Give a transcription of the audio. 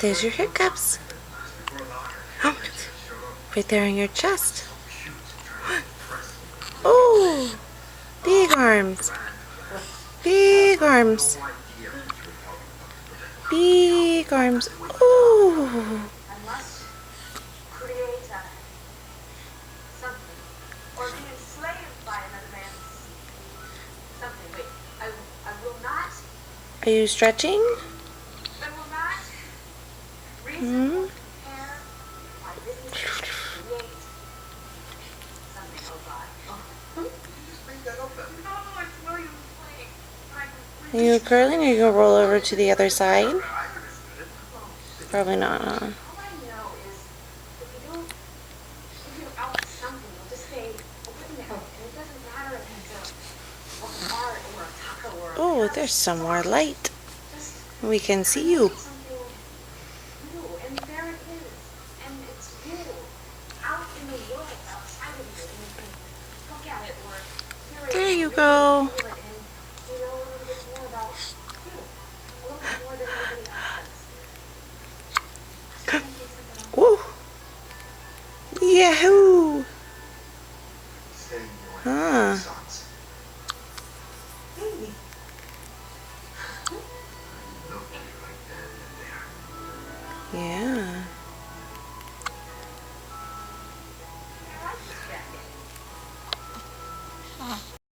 There's your hiccups. Oh, right there on your chest. Oh, big arms. Big arms. Big arms. Oh. Or be enslaved by another man's something. Wait, I will not. Are you stretching? I will not reason or compare my business to create something. Oh God. Oh. You just made that up. No, it's William playing. Are you curling or are you going to roll over to the other side? Probably not, huh? All I know is if you don't figure out something, you'll just stay ordinary. And it doesn't matter if it's a art or a taco or a Oh, there's some more light. We can see you. something new. And there it is. And it's you out in the world outside of you. And you can look at it or hear it. There you go. Feel it, and you know a little bit more about you. A little bit more than anybody else does. Woo! Yahoo! Huh. Yeah.